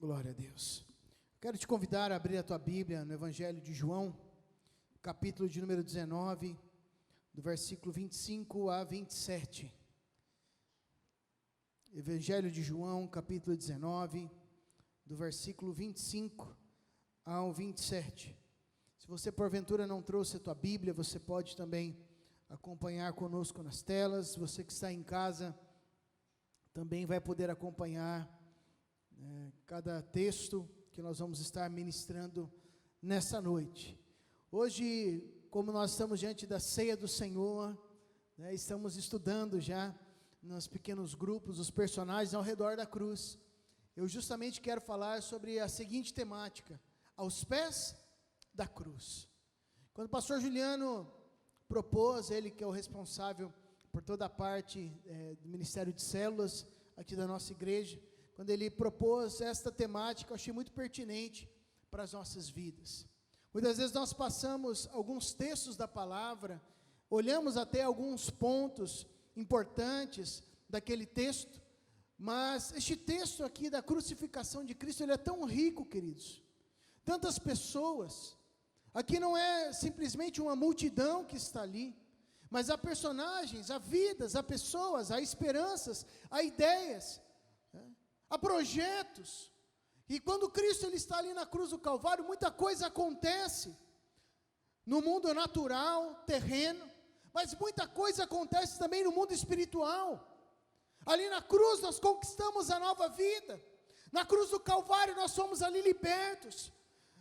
Glória a Deus. Quero te convidar a abrir a tua Bíblia no Evangelho de João, capítulo de número 19, do versículo 25 a 27. Evangelho de João, capítulo 19, do versículo 25 ao 27. Se você porventura não trouxe a tua Bíblia, você pode também acompanhar conosco nas telas. Você que está em casa também vai poder acompanhar cada texto que nós vamos estar ministrando nessa noite. Hoje, como nós estamos diante da ceia do Senhor, estamos estudando já nos pequenos grupos os personagens ao redor da cruz. Eu justamente quero falar sobre a seguinte temática: aos pés da cruz. Quando o pastor Juliano propôs, ele que é o responsável por toda a parte do Ministério de Células aqui da nossa igreja, quando ele propôs esta temática, eu achei muito pertinente para as nossas vidas. Muitas vezes nós passamos alguns textos da palavra, olhamos até alguns pontos importantes daquele texto, mas este texto aqui da crucificação de Cristo, ele é tão rico, queridos. Tantas pessoas, aqui não é simplesmente uma multidão que está ali, mas há personagens, há vidas, há pessoas, há esperanças, há ideias, há projetos. E quando Cristo ele está ali na cruz do Calvário, muita coisa acontece no mundo natural, terreno, mas muita coisa acontece também no mundo espiritual. Ali na cruz nós conquistamos a nova vida, na cruz do Calvário nós somos ali libertos.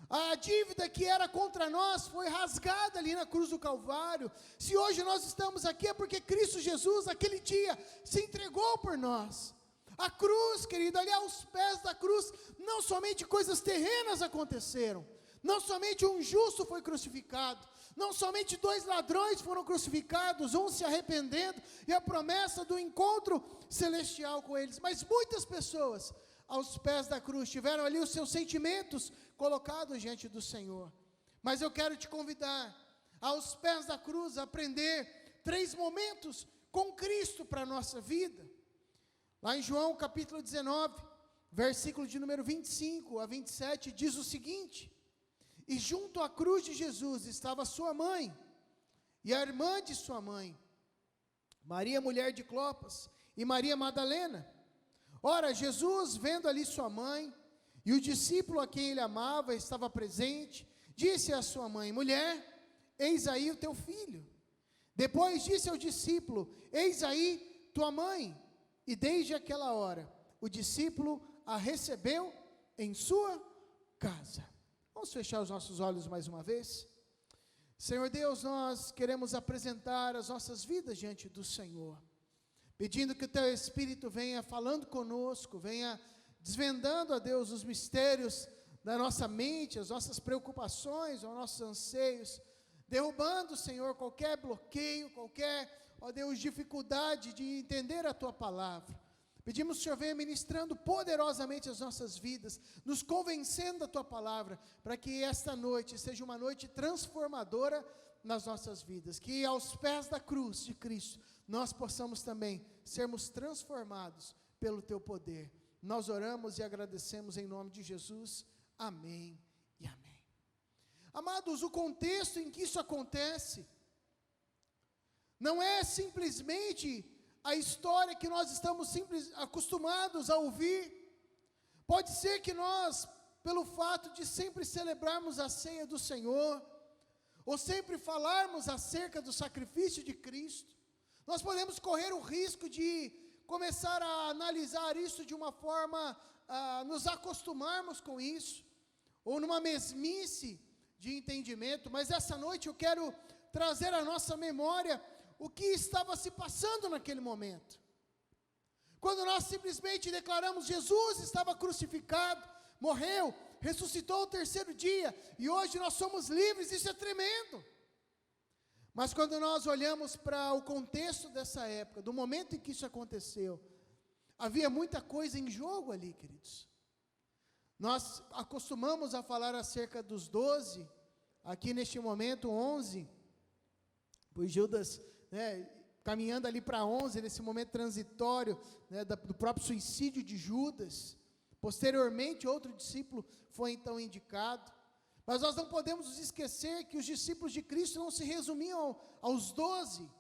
A dívida que era contra nós foi rasgada ali na cruz do Calvário. Se hoje nós estamos aqui é porque Cristo Jesus, aquele dia, se entregou por nós. A cruz, querido, ali aos pés da cruz, não somente coisas terrenas aconteceram, não somente um justo foi crucificado, não somente 2 ladrões foram crucificados, um se arrependendo, e a promessa do encontro celestial com eles, mas muitas pessoas, aos pés da cruz, tiveram ali os seus sentimentos colocados diante do Senhor. Mas eu quero te convidar, aos pés da cruz, a aprender 3 momentos com Cristo para a nossa vida. Lá em João capítulo 19, versículo de número 25 a 27, diz o seguinte: e junto à cruz de Jesus estava sua mãe, e a irmã de sua mãe, Maria, mulher de Clopas, e Maria Madalena. Ora, Jesus, vendo ali sua mãe, e o discípulo a quem ele amava estava presente, disse à sua mãe: mulher, eis aí o teu filho. Depois disse ao discípulo: eis aí tua mãe. E desde aquela hora, o discípulo a recebeu em sua casa. Vamos fechar os nossos olhos mais uma vez? Senhor Deus, nós queremos apresentar as nossas vidas diante do Senhor, pedindo que o Teu Espírito venha falando conosco, venha desvendando, a Deus, os mistérios da nossa mente, as nossas preocupações, os nossos anseios, derrubando, Senhor, qualquer bloqueio, qualquer, ó Deus, dificuldade de entender a Tua palavra. Pedimos que o Senhor venha ministrando poderosamente as nossas vidas, nos convencendo da Tua palavra, para que esta noite seja uma noite transformadora nas nossas vidas, que aos pés da cruz de Cristo, nós possamos também sermos transformados pelo Teu poder. Nós oramos e agradecemos em nome de Jesus, amém e amém. Amados, o contexto em que isso acontece, não é simplesmente a história que nós estamos acostumados a ouvir. Pode ser que nós, pelo fato de sempre celebrarmos a ceia do Senhor, ou sempre falarmos acerca do sacrifício de Cristo, nós podemos correr o risco de começar a analisar isso de uma forma, nos acostumarmos com isso, ou numa mesmice de entendimento. Mas essa noite eu quero trazer à nossa memória o que estava se passando naquele momento, quando nós simplesmente declaramos: Jesus estava crucificado, morreu, ressuscitou ao 3º dia, e hoje nós somos livres. Isso é tremendo. Mas quando nós olhamos para o contexto dessa época, do momento em que isso aconteceu, havia muita coisa em jogo ali, queridos. Nós acostumamos a falar acerca dos 12, aqui neste momento 11, pois Judas, caminhando ali para 11, nesse momento transitório, do próprio suicídio de Judas, Posteriormente, outro discípulo foi então indicado. Mas nós não podemos nos esquecer que os discípulos de Cristo não se resumiam aos 12,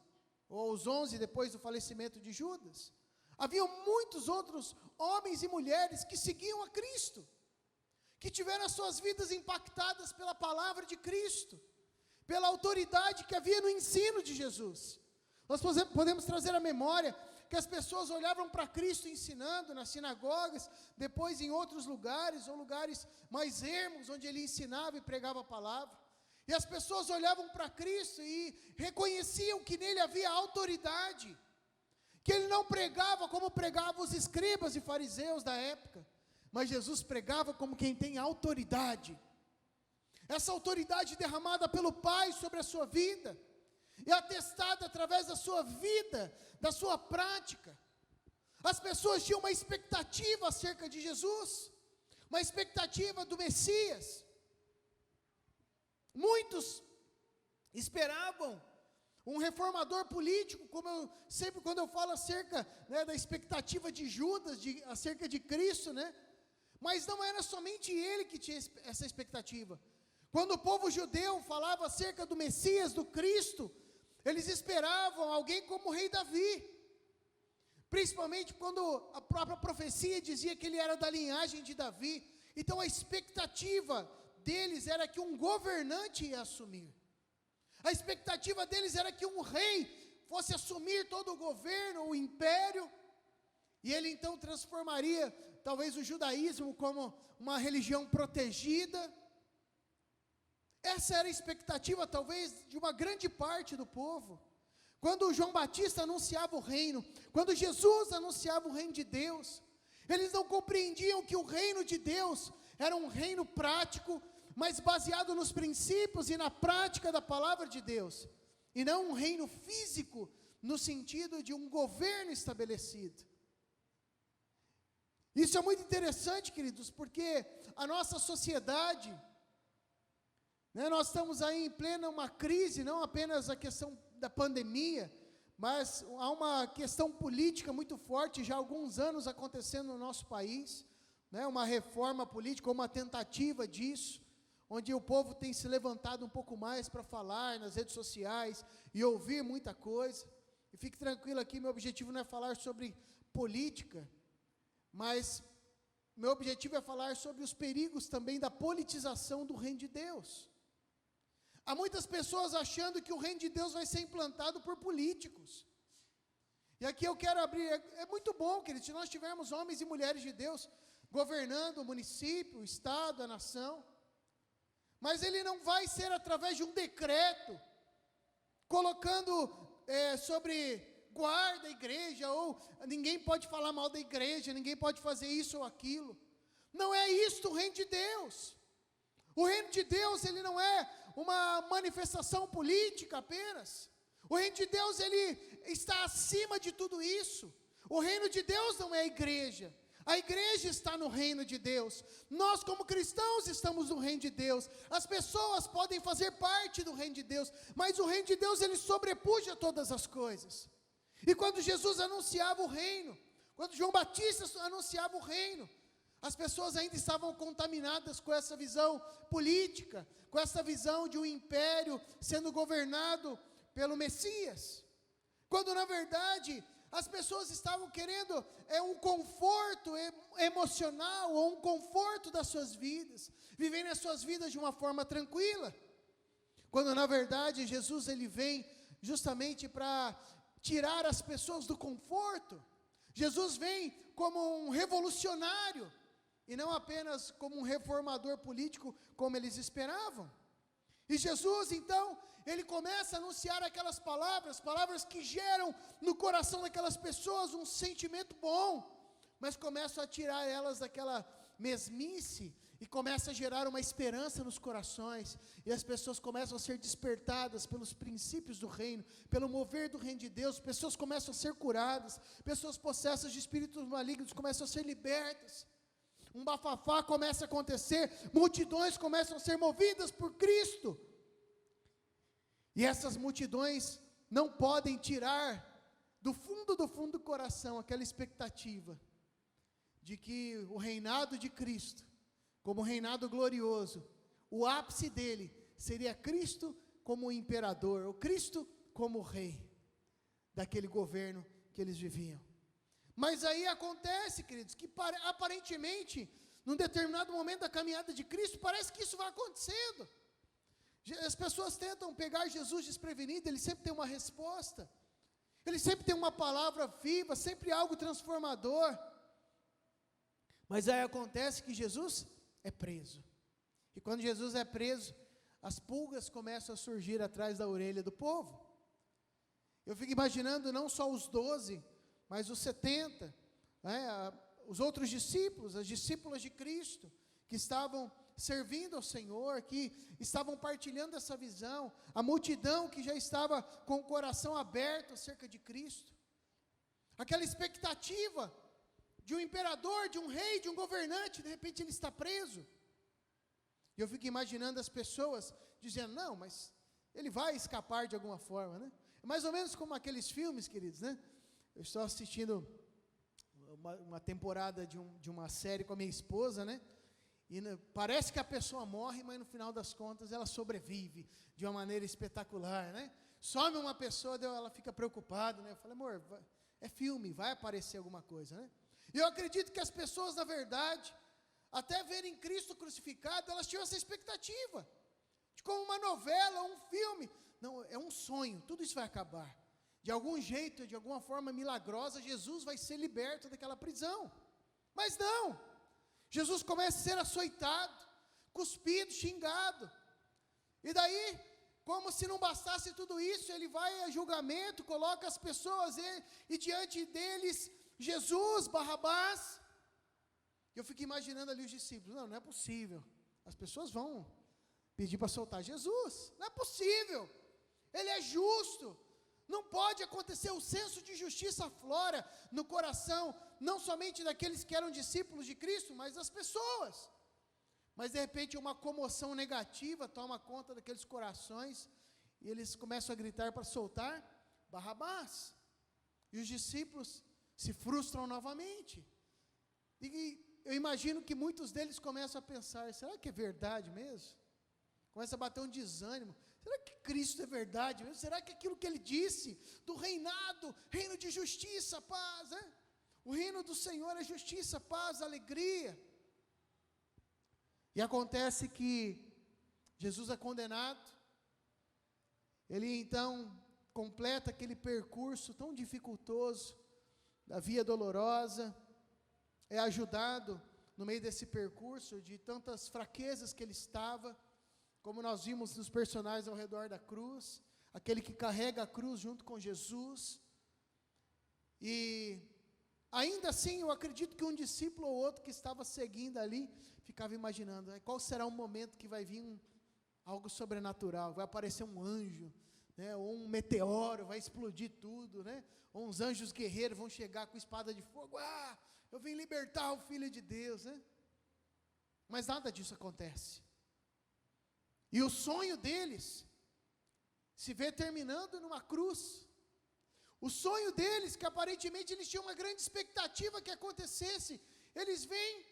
ou aos 11 depois do falecimento de Judas. Havia muitos outros homens e mulheres que seguiam a Cristo, que tiveram as suas vidas impactadas pela palavra de Cristo, pela autoridade que havia no ensino de Jesus. Nós podemos trazer à memória que as pessoas olhavam para Cristo ensinando nas sinagogas, depois em outros lugares, ou lugares mais ermos, onde ele ensinava e pregava a palavra. E as pessoas olhavam para Cristo e reconheciam que nele havia autoridade, que ele não pregava como pregavam os escribas e fariseus da época, mas Jesus pregava como quem tem autoridade. Essa autoridade derramada pelo Pai sobre a sua vida, e atestada através da sua vida, da sua prática. As pessoas tinham uma expectativa acerca de Jesus, uma expectativa do Messias. Muitos esperavam um reformador político, como eu sempre, quando eu falo acerca, da expectativa de Judas, acerca de Cristo, mas não era somente ele que tinha essa expectativa. Quando o povo judeu falava acerca do Messias, do Cristo, eles esperavam alguém como o rei Davi, principalmente quando a própria profecia dizia que ele era da linhagem de Davi. Então a expectativa deles era que um governante ia assumir, a expectativa deles era que um rei fosse assumir todo o governo, o império, e ele então transformaria talvez o judaísmo como uma religião protegida. Essa era a expectativa, talvez, de uma grande parte do povo. Quando João Batista anunciava o reino, quando Jesus anunciava o reino de Deus, eles não compreendiam que o reino de Deus era um reino prático, mas baseado nos princípios e na prática da palavra de Deus, e não um reino físico, no sentido de um governo estabelecido. Isso é muito interessante, queridos, porque a nossa sociedade, nós estamos aí em plena uma crise, não apenas a questão da pandemia, mas há uma questão política muito forte, já há alguns anos acontecendo no nosso país, uma reforma política, uma tentativa disso, onde o povo tem se levantado um pouco mais para falar nas redes sociais e ouvir muita coisa. E fique tranquilo aqui, meu objetivo não é falar sobre política, mas meu objetivo é falar sobre os perigos também da politização do reino de Deus. Há muitas pessoas achando que o reino de Deus vai ser implantado por políticos. E aqui eu quero abrir, é muito bom, queridos, se nós tivermos homens e mulheres de Deus governando o município, o estado, a nação, mas ele não vai ser através de um decreto, colocando sobre guarda a igreja, ou ninguém pode falar mal da igreja, ninguém pode fazer isso ou aquilo. Não é isto o reino de Deus. O reino de Deus, ele não é uma manifestação política apenas. O reino de Deus, ele está acima de tudo isso. O reino de Deus não é a igreja está no reino de Deus. Nós como cristãos estamos no reino de Deus. As pessoas podem fazer parte do reino de Deus, mas o reino de Deus, ele sobrepuja todas as coisas. E quando Jesus anunciava o reino, quando João Batista anunciava o reino, as pessoas ainda estavam contaminadas com essa visão política, com essa visão de um império sendo governado pelo Messias, quando na verdade as pessoas estavam querendo um conforto emocional, ou um conforto das suas vidas, vivendo as suas vidas de uma forma tranquila, quando na verdade Jesus, ele vem justamente para tirar as pessoas do conforto. Jesus vem como um revolucionário, e não apenas como um reformador político, como eles esperavam. E Jesus, então, ele começa a anunciar aquelas palavras que geram no coração daquelas pessoas um sentimento bom, mas começam a tirar elas daquela mesmice, e começa a gerar uma esperança nos corações, e as pessoas começam a ser despertadas pelos princípios do reino, pelo mover do reino de Deus. Pessoas começam a ser curadas, pessoas possessas de espíritos malignos começam a ser libertas, um bafafá começa a acontecer, multidões começam a ser movidas por Cristo, e essas multidões não podem tirar do fundo do coração aquela expectativa de que o reinado de Cristo, como reinado glorioso, o ápice dele seria Cristo como imperador, ou Cristo como rei daquele governo que eles viviam. Mas aí acontece, queridos, que aparentemente, num determinado momento da caminhada de Cristo, parece que isso vai acontecendo. As pessoas tentam pegar Jesus desprevenido, ele sempre tem uma resposta, ele sempre tem uma palavra viva, sempre algo transformador. Mas aí acontece que Jesus é preso. E quando Jesus é preso, as pulgas começam a surgir atrás da orelha do povo. Eu fico imaginando não só os 12, mas os 70, né, os outros discípulos, as discípulas de Cristo, que estavam servindo ao Senhor, que estavam partilhando essa visão, a multidão que já estava com o coração aberto acerca de Cristo, aquela expectativa de um imperador, de um rei, de um governante, de repente ele está preso. E eu fico imaginando as pessoas dizendo, não, mas ele vai escapar de alguma forma, né? É mais ou menos como aqueles filmes, queridos, né? Eu estou assistindo uma temporada de uma série com a minha esposa, né? E parece que a pessoa morre, mas no final das contas ela sobrevive de uma maneira espetacular, né? Some uma pessoa, ela fica preocupada, né? Eu falo, amor, é filme, vai aparecer alguma coisa, né? E eu acredito que as pessoas, na verdade, até verem Cristo crucificado, elas tinham essa expectativa, de como uma novela, um filme. Não, é um sonho, tudo isso vai acabar. De algum jeito, de alguma forma milagrosa, Jesus vai ser liberto daquela prisão. Mas não, Jesus começa a ser açoitado, cuspido, xingado. E daí, como se não bastasse tudo isso, ele vai a julgamento, coloca as pessoas e diante deles, Jesus, Barrabás. Eu fico imaginando ali os discípulos, não é possível, as pessoas vão pedir para soltar Jesus, não é possível, ele é justo, não pode acontecer, o senso de justiça aflora no coração, não somente daqueles que eram discípulos de Cristo, mas das pessoas. Mas de repente uma comoção negativa toma conta daqueles corações, e eles começam a gritar para soltar Barrabás, e os discípulos se frustram novamente, e eu imagino que muitos deles começam a pensar, será que é verdade mesmo? Começa a bater um desânimo, será que Cristo é verdade mesmo? Será que aquilo que ele disse, do reinado, reino de justiça, paz, né? O reino do Senhor é justiça, paz, alegria. E acontece que Jesus é condenado, ele então completa aquele percurso tão dificultoso, da via dolorosa, é ajudado no meio desse percurso de tantas fraquezas que ele estava, como nós vimos nos personagens ao redor da cruz, aquele que carrega a cruz junto com Jesus. E ainda assim eu acredito que um discípulo ou outro que estava seguindo ali, ficava imaginando, qual será o momento que vai vir algo sobrenatural, vai aparecer um anjo, né, ou um meteoro, vai explodir tudo, né, ou uns anjos guerreiros vão chegar com espada de fogo, eu vim libertar o Filho de Deus, né? Mas nada disso acontece. E o sonho deles se vê terminando numa cruz. O sonho deles, que aparentemente eles tinham uma grande expectativa que acontecesse, eles veem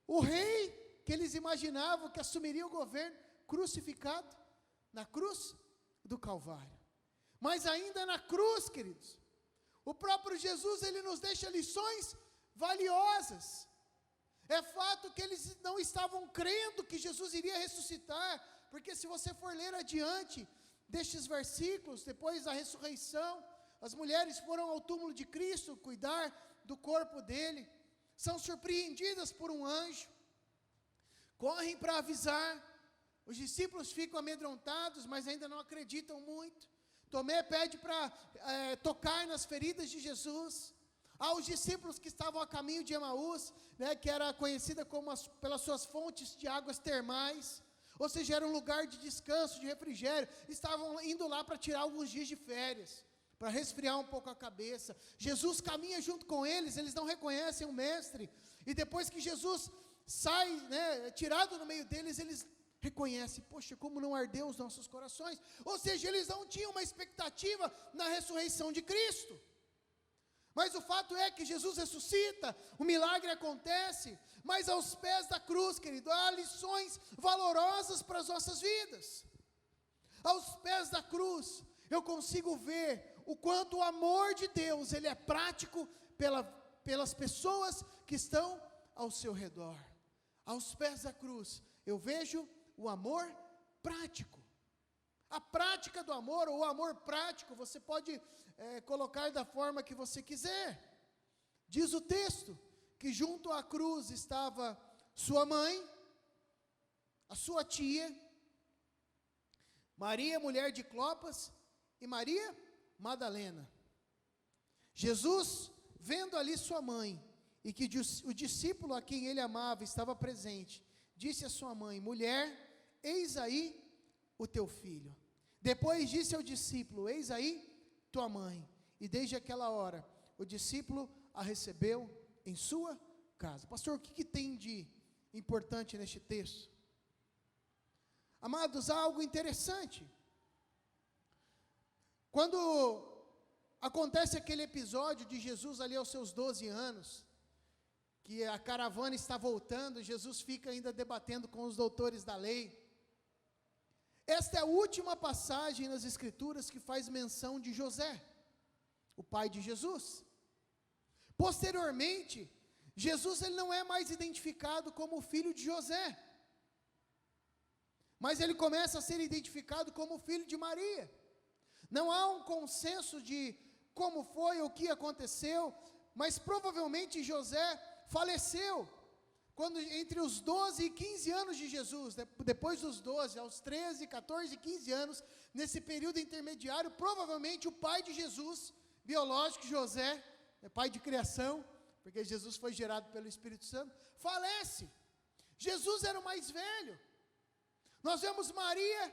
o rei que eles imaginavam que assumiria o governo, crucificado na cruz do Calvário. Mas ainda na cruz, queridos, o próprio Jesus, ele nos deixa lições valiosas. É fato que eles não estavam crendo que Jesus iria ressuscitar, porque se você for ler adiante destes versículos, depois da ressurreição, as mulheres foram ao túmulo de Cristo cuidar do corpo dele, são surpreendidas por um anjo, correm para avisar, os discípulos ficam amedrontados, mas ainda não acreditam muito. Tomé pede para tocar nas feridas de Jesus. Aos discípulos que estavam a caminho de Emaús, né, que era conhecida pelas suas fontes de águas termais, ou seja, era um lugar de descanso, de refrigério, estavam indo lá para tirar alguns dias de férias, para resfriar um pouco a cabeça. Jesus caminha junto com eles, eles não reconhecem o mestre, e depois que Jesus sai, né, tirado no meio deles, eles reconhecem, poxa, como não ardeu os nossos corações, ou seja, eles não tinham uma expectativa na ressurreição de Cristo. Mas o fato é que Jesus ressuscita, o milagre acontece, mas aos pés da cruz, querido, há lições valorosas para as nossas vidas. Aos pés da cruz, eu consigo ver o quanto o amor de Deus, ele é prático pelas pessoas que estão ao seu redor. Aos pés da cruz, eu vejo o amor prático. A prática do amor, ou o amor prático, você pode colocar da forma que você quiser. Diz o texto, que junto à cruz estava sua mãe, a sua tia, Maria, mulher de Clopas, e Maria Madalena. Jesus, vendo ali sua mãe, e que o discípulo a quem ele amava estava presente, disse à sua mãe: mulher, eis aí o teu filho. Depois disse ao discípulo: eis aí tua mãe. E desde aquela hora, o discípulo a recebeu em sua casa. Pastor, o que tem de importante neste texto? Amados, há algo interessante. Quando acontece aquele episódio de Jesus ali aos seus 12 anos, que a caravana está voltando, Jesus fica ainda debatendo com os doutores da lei. Esta é a última passagem nas Escrituras que faz menção de José, o pai de Jesus. Posteriormente, Jesus ele não é mais identificado como o filho de José, mas ele começa a ser identificado como o filho de Maria. Não há um consenso de como foi, o que aconteceu, mas provavelmente José faleceu quando entre os 12 e 15 anos de Jesus, depois dos 12, aos 13, 14 e 15 anos, nesse período intermediário, provavelmente o pai de Jesus, biológico, José, pai de criação, porque Jesus foi gerado pelo Espírito Santo, falece. Jesus era o mais velho. Nós vemos Maria,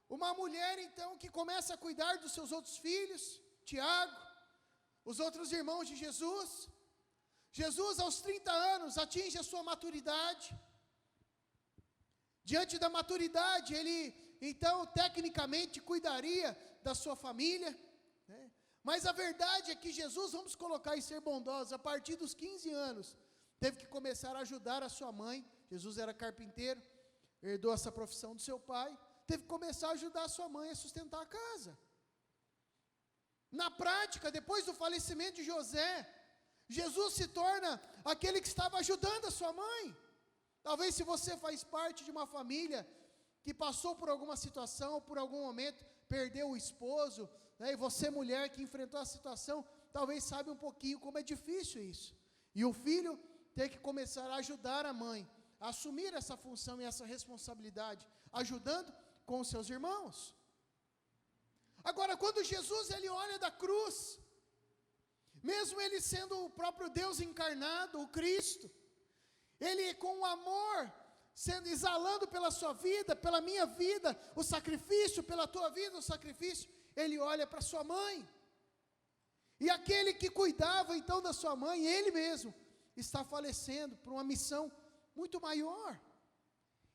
uma mulher então que começa a cuidar dos seus outros filhos, Tiago, os outros irmãos de Jesus. Jesus, aos 30 anos, atinge a sua maturidade. Diante da maturidade, ele, então, tecnicamente, cuidaria da sua família, né? Mas a verdade é que Jesus, vamos colocar e ser bondosos, a partir dos 15 anos, teve que começar a ajudar a sua mãe. Jesus era carpinteiro, herdou essa profissão do seu pai, teve que começar a ajudar a sua mãe a sustentar a casa. Na prática, depois do falecimento de José, Jesus se torna aquele que estava ajudando a sua mãe. Talvez se você faz parte de uma família que passou por alguma situação, por algum momento, perdeu o esposo, né, e você mulher que enfrentou a situação, talvez sabe um pouquinho como é difícil isso. E o filho tem que começar a ajudar a mãe, a assumir essa função e essa responsabilidade, ajudando com os seus irmãos. Agora, quando Jesus ele olha da cruz, mesmo ele sendo o próprio Deus encarnado, o Cristo, ele com amor, sendo exalando pela sua vida, pela minha vida, o sacrifício, pela tua vida, o sacrifício, ele olha para sua mãe, e aquele que cuidava então da sua mãe, ele mesmo, está falecendo por uma missão muito maior,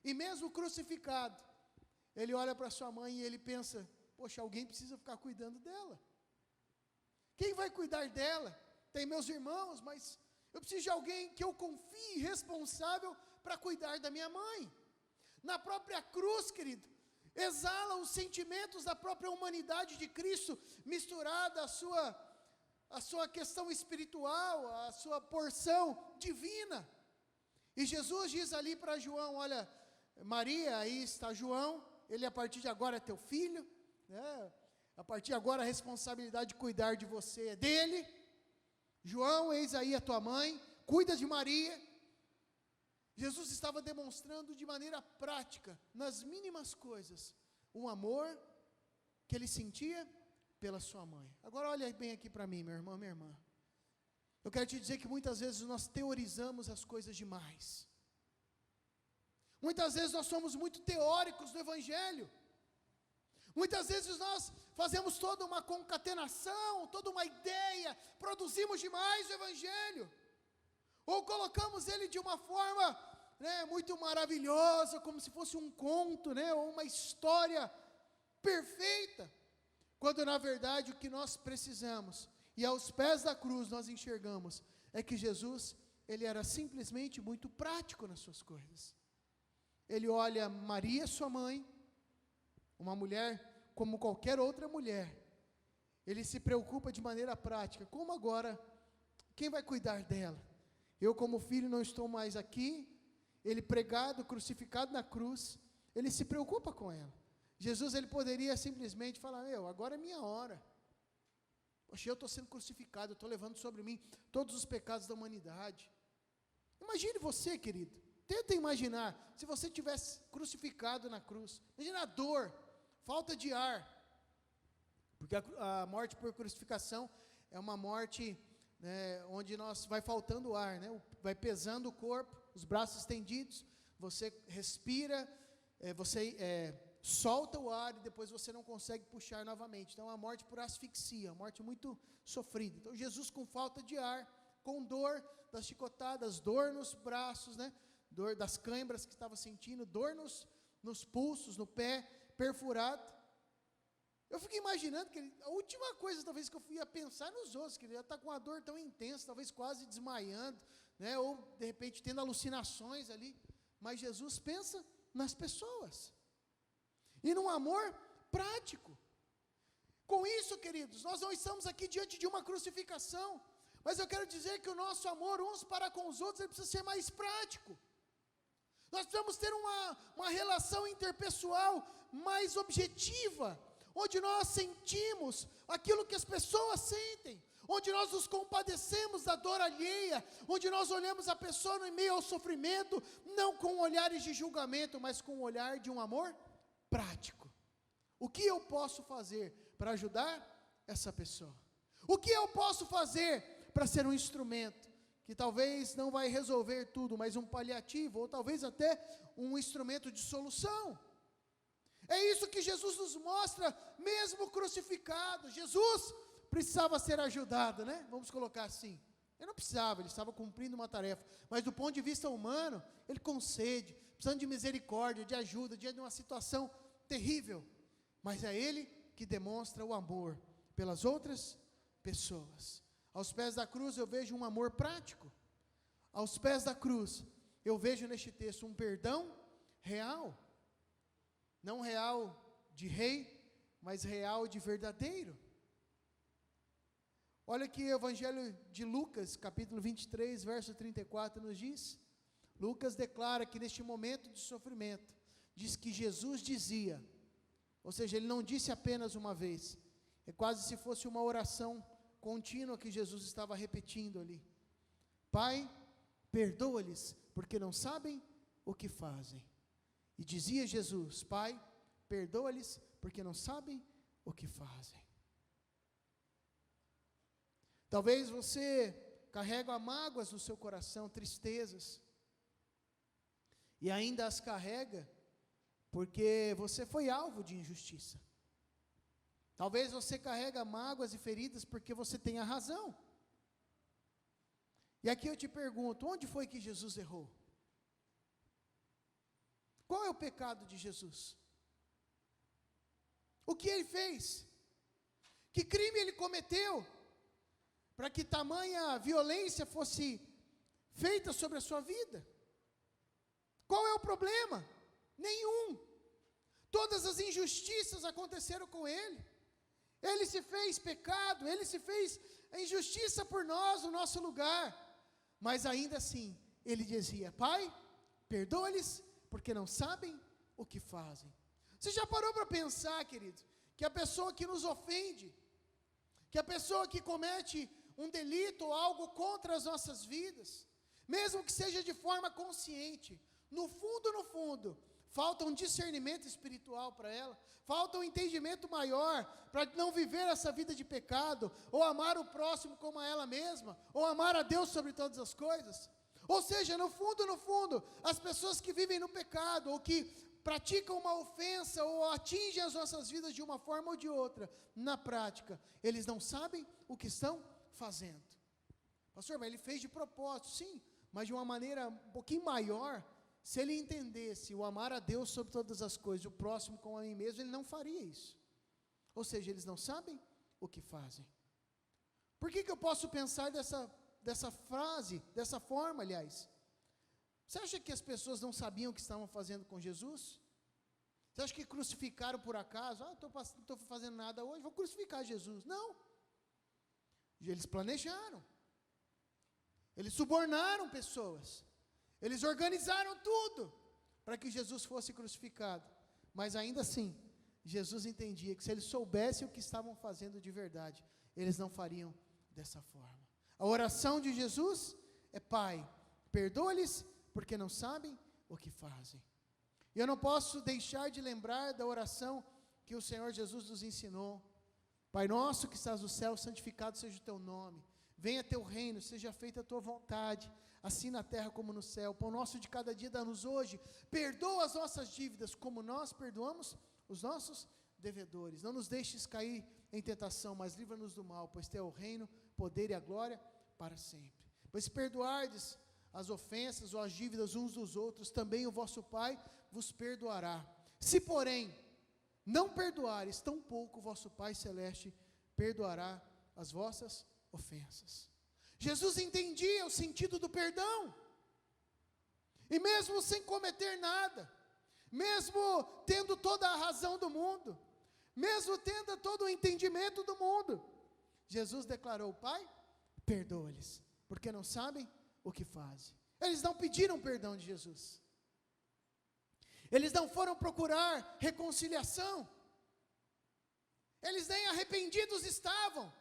e mesmo crucificado, ele olha para sua mãe e ele pensa: poxa, alguém precisa ficar cuidando dela. Quem vai cuidar dela? Tem meus irmãos, mas eu preciso de alguém que eu confie, responsável para cuidar da minha mãe. Na própria cruz, querido, exala os sentimentos da própria humanidade de Cristo, misturada à sua questão espiritual, à sua porção divina. E Jesus diz ali para João: olha, Maria, aí está João, ele a partir de agora é teu filho, né? A partir de agora a responsabilidade de cuidar de você é dele. João, eis aí a tua mãe, cuida de Maria. Jesus estava demonstrando de maneira prática, nas mínimas coisas, um amor que ele sentia pela sua mãe. Agora olha bem aqui para mim, meu irmão, minha irmã. Eu quero te dizer que muitas vezes nós teorizamos as coisas demais. Muitas vezes nós somos muito teóricos do Evangelho. Muitas vezes nós fazemos toda uma concatenação, toda uma ideia, produzimos demais o Evangelho, ou colocamos ele de uma forma, né, muito maravilhosa, como se fosse um conto, né, ou uma história perfeita, quando na verdade o que nós precisamos, E aos pés da cruz nós enxergamos é que Jesus, ele era simplesmente muito prático nas suas coisas. Ele olha Maria, sua mãe, uma mulher como qualquer outra mulher. Ele se preocupa de maneira prática. Como agora, quem vai cuidar dela? Eu como filho não estou mais aqui. Ele pregado, crucificado na cruz, ele se preocupa com ela. Jesus, ele poderia simplesmente falar, agora é minha hora. Poxa, eu estou sendo crucificado, eu estou levando sobre mim todos os pecados da humanidade. Imagine você, querido, tenta imaginar, se você tivesse crucificado na cruz, imagina a dor, falta de ar, porque a morte por crucificação é uma morte, onde vai faltando o ar, vai pesando o corpo, os braços estendidos, você respira, você solta o ar e depois você não consegue puxar novamente. Então é uma morte por asfixia, uma morte muito sofrida. Então Jesus com falta de ar, com dor das chicotadas, dor nos braços, dor das câimbras que estava sentindo, dor nos pulsos, no pé perfurado. Eu fiquei imaginando que a última coisa talvez que eu ia pensar nos outros, que ele ia estar com uma dor tão intensa, talvez quase desmaiando, ou de repente tendo alucinações ali, mas Jesus pensa nas pessoas, e num amor prático. Com isso, queridos, nós não estamos aqui diante de uma crucificação, mas eu quero dizer que o nosso amor uns para com os outros, ele precisa ser mais prático. Nós precisamos ter uma relação interpessoal mais objetiva, onde nós sentimos aquilo que as pessoas sentem, onde nós nos compadecemos da dor alheia, onde nós olhamos a pessoa no meio ao sofrimento, não com olhares de julgamento, mas com o olhar de um amor prático. O que eu posso fazer para ajudar essa pessoa? O que eu posso fazer para ser um instrumento, que talvez não vai resolver tudo, mas um paliativo, ou talvez até um instrumento de solução? É isso que Jesus nos mostra, mesmo crucificado. Jesus precisava ser ajudado, vamos colocar assim. Ele não precisava, ele estava cumprindo uma tarefa, mas do ponto de vista humano, ele concede, precisando de misericórdia, de ajuda, diante de uma situação terrível, mas é ele que demonstra o amor pelas outras pessoas. Aos pés da cruz eu vejo um amor prático. Aos pés da cruz eu vejo neste texto um perdão real, não real de rei, mas real de verdadeiro. Olha que o Evangelho de Lucas, capítulo 23, verso 34 nos diz. Lucas declara que neste momento de sofrimento, diz que Jesus dizia, ou seja, ele não disse apenas uma vez, é quase se fosse uma oração contínua que Jesus estava repetindo ali. Pai, perdoa-lhes, porque não sabem o que fazem. E dizia Jesus, Pai, perdoa-lhes, porque não sabem o que fazem. Talvez você carrega mágoas no seu coração, tristezas, e ainda as carrega, porque você foi alvo de injustiça. Talvez você carrega mágoas e feridas, porque você tem a razão. E aqui eu te pergunto, onde foi que Jesus errou? Qual é o pecado de Jesus? O que ele fez? Que crime ele cometeu? Para que tamanha violência fosse feita sobre a sua vida? Qual é o problema? Nenhum. Todas as injustiças aconteceram com ele. Ele se fez pecado, ele se fez a injustiça por nós, no nosso lugar. Mas ainda assim, ele dizia, Pai, perdoa-lhes, porque não sabem o que fazem. Você já parou para pensar, querido, que a pessoa que nos ofende, que a pessoa que comete um delito ou algo contra as nossas vidas, mesmo que seja de forma consciente, no fundo, falta um discernimento espiritual para ela, falta um entendimento maior para não viver essa vida de pecado, ou amar o próximo como a ela mesma, ou amar a Deus sobre todas as coisas. Ou seja, no fundo, as pessoas que vivem no pecado, ou que praticam uma ofensa, ou atingem as nossas vidas de uma forma ou de outra, na prática, eles não sabem o que estão fazendo. Pastor, mas ele fez de propósito, sim, mas de uma maneira um pouquinho maior. Se ele entendesse o amar a Deus sobre todas as coisas, o próximo como a mim mesmo, ele não faria isso. Ou seja, eles não sabem o que fazem. Por que eu posso pensar dessa frase, dessa forma, aliás? Você acha que as pessoas não sabiam o que estavam fazendo com Jesus? Você acha que crucificaram por acaso? Não estou fazendo nada hoje, vou crucificar Jesus. Não. Eles planejaram. Eles subornaram pessoas. Eles organizaram tudo para que Jesus fosse crucificado. Mas ainda assim, Jesus entendia que se eles soubessem o que estavam fazendo de verdade, eles não fariam dessa forma. A oração de Jesus é: Pai, perdoa-lhes porque não sabem o que fazem. E eu não posso deixar de lembrar da oração que o Senhor Jesus nos ensinou. Pai nosso que estás no céu, santificado seja o teu nome. Venha teu reino, seja feita a tua vontade, assim na terra como no céu. Pão nosso de cada dia dá-nos hoje. Perdoa as nossas dívidas, como nós perdoamos os nossos devedores. Não nos deixes cair em tentação, mas livra-nos do mal, pois teu é o reino, poder e a glória para sempre. Pois se perdoardes as ofensas ou as dívidas uns dos outros, também o vosso Pai vos perdoará. Se, porém, não perdoares, tampouco o vosso Pai Celeste perdoará as vossas ofensas. Jesus entendia o sentido do perdão, e mesmo sem cometer nada, mesmo tendo toda a razão do mundo, mesmo tendo todo o entendimento do mundo, Jesus declarou: Pai, perdoa-lhes, porque não sabem o que fazem. Eles não pediram perdão de Jesus, eles não foram procurar reconciliação, eles nem arrependidos estavam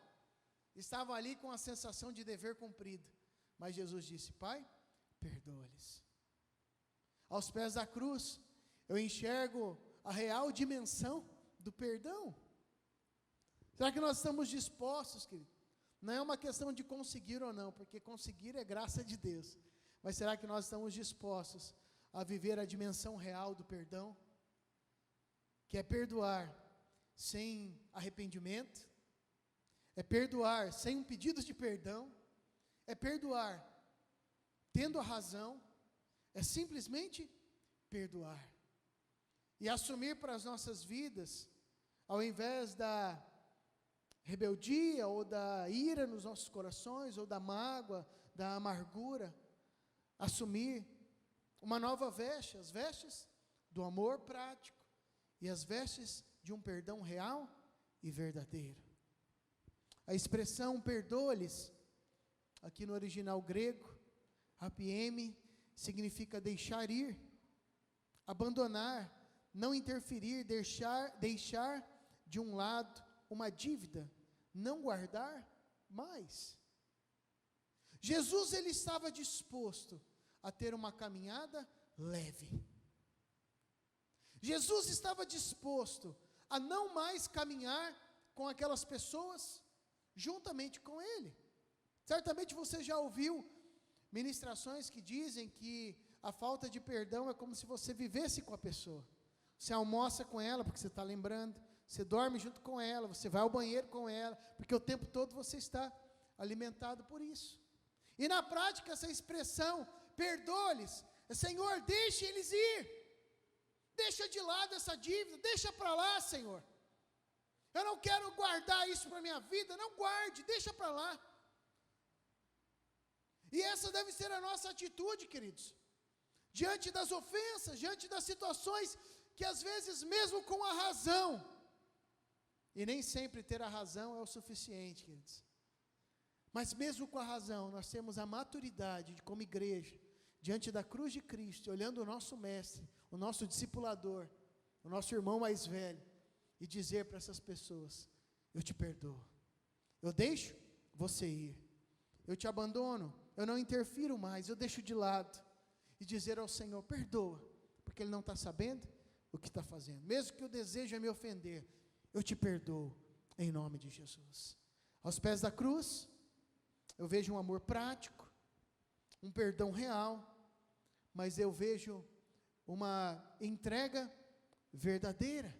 ali com a sensação de dever cumprido, mas Jesus disse: Pai, perdoa-lhes. Aos pés da cruz, eu enxergo a real dimensão do perdão. Será que nós estamos dispostos, querido? Não é uma questão de conseguir ou não, porque conseguir é graça de Deus, mas será que nós estamos dispostos a viver a dimensão real do perdão, que é perdoar sem arrependimento, é perdoar sem um pedido de perdão, é perdoar tendo a razão, é simplesmente perdoar, e assumir para as nossas vidas, ao invés da rebeldia ou da ira nos nossos corações, ou da mágoa, da amargura, assumir uma nova veste, as vestes do amor prático, e as vestes de um perdão real e verdadeiro. A expressão perdoa-lhes, aqui no original grego, rapieme, significa deixar ir, abandonar, não interferir, deixar de um lado uma dívida, não guardar mais. Jesus, ele estava disposto a ter uma caminhada leve. Jesus estava disposto a não mais caminhar com aquelas pessoas juntamente com ele. Certamente você já ouviu ministrações que dizem que a falta de perdão é como se você vivesse com a pessoa. Você almoça com ela porque você está lembrando, você dorme junto com ela, você vai ao banheiro com ela, porque o tempo todo você está alimentado por isso. E na prática essa expressão, perdoa-lhes, Senhor, deixe eles ir, deixa de lado essa dívida, deixa para lá, Senhor. Eu não quero guardar isso para a minha vida, não guarde, deixa para lá. E essa deve ser a nossa atitude, queridos, diante das ofensas, diante das situações que às vezes mesmo com a razão, e nem sempre ter a razão é o suficiente, queridos, mas mesmo com a razão, nós temos a maturidade de, como igreja, diante da cruz de Cristo, olhando o nosso mestre, o nosso discipulador, o nosso irmão mais velho, e dizer para essas pessoas: eu te perdoo, eu deixo você ir, eu te abandono, eu não interfiro mais, eu deixo de lado, e dizer ao Senhor: perdoa, porque Ele não está sabendo o que está fazendo, mesmo que o desejo é me ofender, eu te perdoo, em nome de Jesus. Aos pés da cruz, eu vejo um amor prático, um perdão real, mas eu vejo uma entrega verdadeira.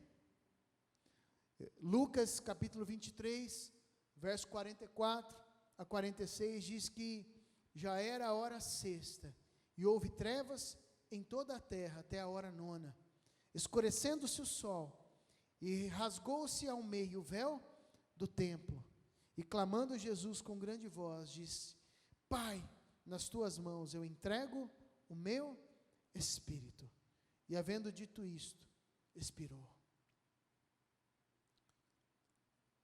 Lucas capítulo 23, verso 44 a 46, diz que já era a hora sexta, e houve trevas em toda a terra até a hora nona, escurecendo-se o sol, e rasgou-se ao meio o véu do templo, E clamando Jesus com grande voz, disse: Pai, nas tuas mãos eu entrego o meu espírito. E havendo dito isto, expirou.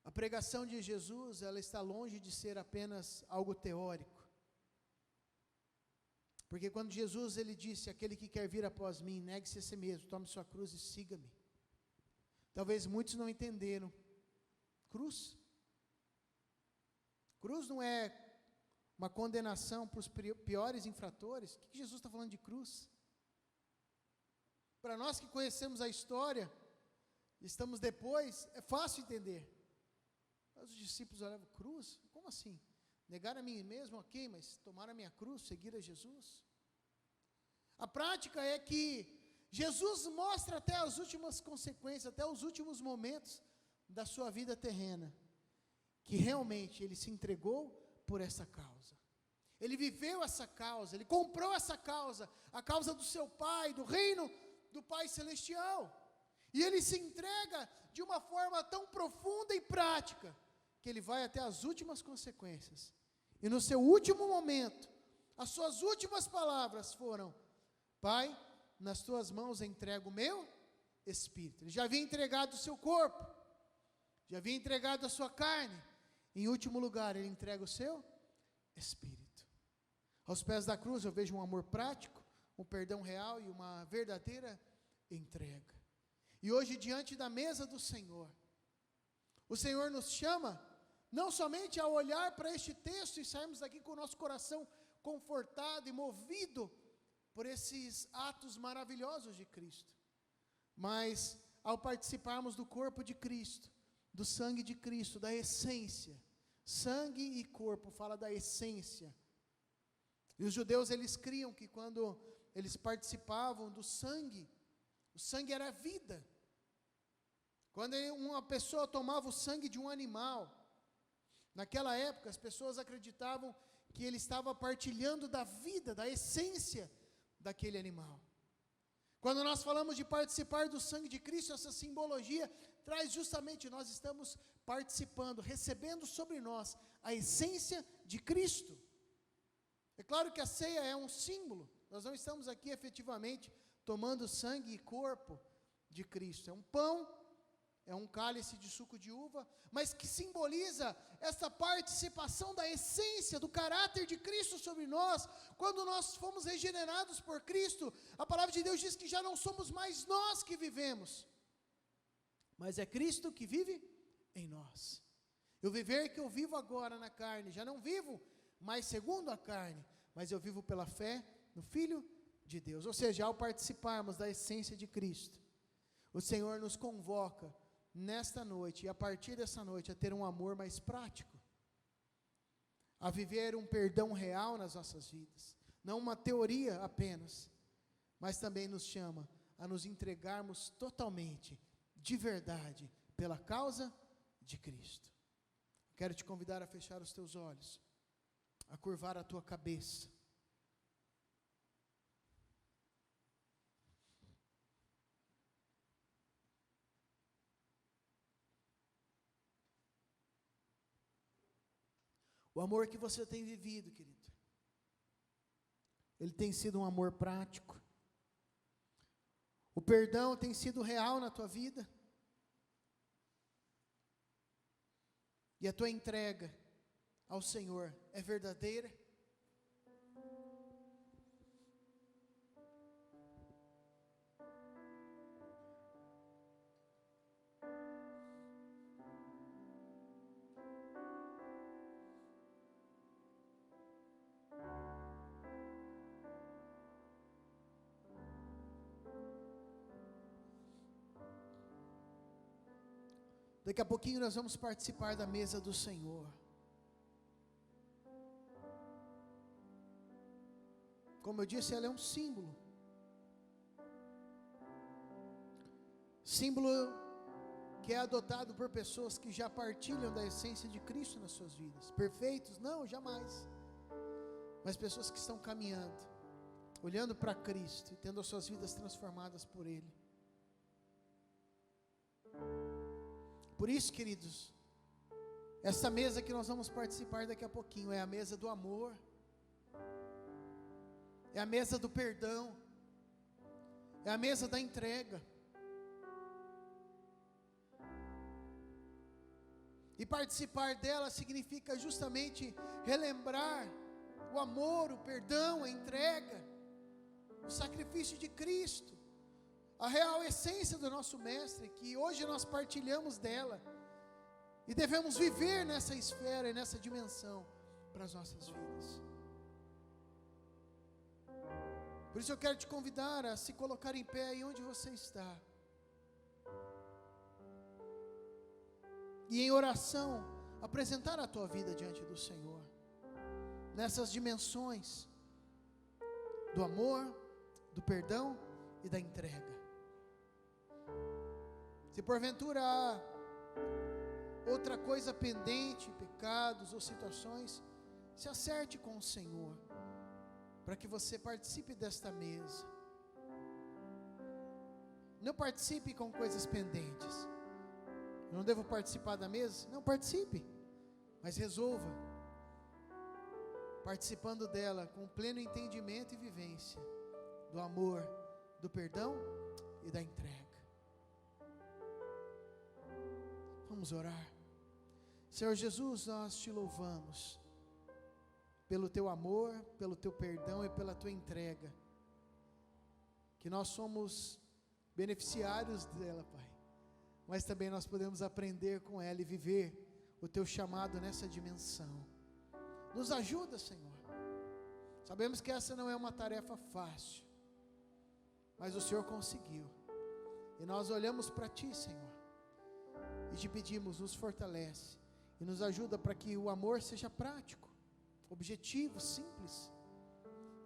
A pregação de Jesus, ela está longe de ser apenas algo teórico. Porque quando Jesus ele disse: aquele que quer vir após mim, negue-se a si mesmo, tome sua cruz e siga-me. Talvez muitos não entenderam. Cruz. Cruz não é uma condenação para os piores infratores. O que Jesus está falando de cruz? Para nós que conhecemos a história, estamos depois, é fácil entender. Mas os discípulos olhavam: cruz? Como assim? Negar a mim mesmo, ok, mas tomar a minha cruz, seguir a Jesus? A prática é que Jesus mostra até as últimas consequências, até os últimos momentos da sua vida terrena, que realmente ele se entregou por essa causa. Ele viveu essa causa, ele comprou essa causa, a causa do seu Pai, do reino do Pai Celestial. E ele se entrega de uma forma tão profunda e prática, que ele vai até as últimas consequências. E no seu último momento, as suas últimas palavras foram: Pai, nas tuas mãos entrego o meu espírito. Ele já havia entregado o seu corpo, já havia entregado a sua carne. Em último lugar, ele entrega o seu espírito. Aos pés da cruz eu vejo um amor prático, um perdão real e uma verdadeira entrega. E hoje, diante da mesa do Senhor, o Senhor nos chama não somente a olhar para este texto e sairmos daqui com o nosso coração confortado e movido por esses atos maravilhosos de Cristo, mas ao participarmos do corpo de Cristo, do sangue de Cristo, da essência. Sangue e corpo fala da essência. E os judeus eles criam que quando eles participavam do sangue, o sangue era vida. Quando uma pessoa tomava o sangue de um animal, naquela época as pessoas acreditavam que ele estava partilhando da vida, da essência daquele animal. Quando nós falamos de participar do sangue de Cristo, essa simbologia traz justamente, nós estamos participando, recebendo sobre nós a essência de Cristo. É claro que a ceia é um símbolo, nós não estamos aqui efetivamente tomando sangue e corpo de Cristo. É um pão, é um cálice de suco de uva, mas que simboliza essa participação da essência, do caráter de Cristo sobre nós. Quando nós fomos regenerados por Cristo, a palavra de Deus diz que já não somos mais nós que vivemos, mas é Cristo que vive em nós. O viver que eu vivo agora na carne, já não vivo mais segundo a carne, mas eu vivo pela fé no Filho de Deus. Ou seja, ao participarmos da essência de Cristo, o Senhor nos convoca nesta noite, e a partir dessa noite, a ter um amor mais prático, a viver um perdão real nas nossas vidas, não uma teoria apenas, mas também nos chama a nos entregarmos totalmente, de verdade, pela causa de Cristo. Quero te convidar a fechar os teus olhos, a curvar a tua cabeça. O amor que você tem vivido, querido, ele tem sido um amor prático. O perdão tem sido real na tua vida. E a tua entrega ao Senhor é verdadeira. Daqui a pouquinho nós vamos participar da mesa do Senhor. Como eu disse, ela é um símbolo. Símbolo que é adotado por pessoas que já partilham da essência de Cristo nas suas vidas. Perfeitos? Não, jamais. Mas pessoas que estão caminhando, olhando para Cristo e tendo as suas vidas transformadas por Ele. Por isso, queridos, Essa mesa que nós vamos participar daqui a pouquinho é a mesa do amor, é a mesa do perdão, é a mesa da entrega. E participar dela significa justamente relembrar o amor, o perdão, a entrega, o sacrifício de Cristo, a real essência do nosso Mestre, que hoje nós partilhamos dela, e devemos viver nessa esfera e nessa dimensão para as nossas vidas. Por isso eu quero te convidar a se colocar em pé aí onde você está, e em oração apresentar a tua vida diante do Senhor, nessas dimensões do amor, do perdão e da entrega. Se porventura há outra coisa pendente, pecados ou situações, se acerte com o Senhor, para que você participe desta mesa. Não participe com coisas pendentes. Eu não devo participar da mesa? Não participe, mas resolva, participando dela com pleno entendimento e vivência do amor, do perdão e da entrega. Vamos orar. Senhor Jesus, nós te louvamos pelo teu amor, pelo teu perdão e pela tua entrega, que nós somos beneficiários dela, Pai, mas também nós podemos aprender com ela e viver o teu chamado nessa dimensão. Nos ajuda, Senhor. Sabemos que essa não é uma tarefa fácil, mas o Senhor conseguiu, e nós olhamos para Ti, Senhor, e te pedimos, nos fortalece e nos ajuda para que o amor seja prático, objetivo, simples,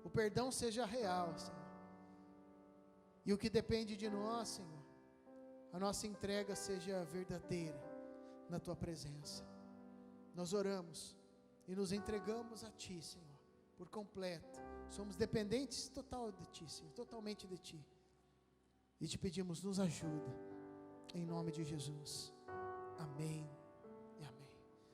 o perdão seja real, Senhor, e o que depende de nós, Senhor, a nossa entrega seja verdadeira na Tua presença. Nós oramos e nos entregamos a Ti, Senhor, por completo. Somos dependentes total de Ti, Senhor, totalmente de Ti, e te pedimos, nos ajuda, em nome de Jesus, amém.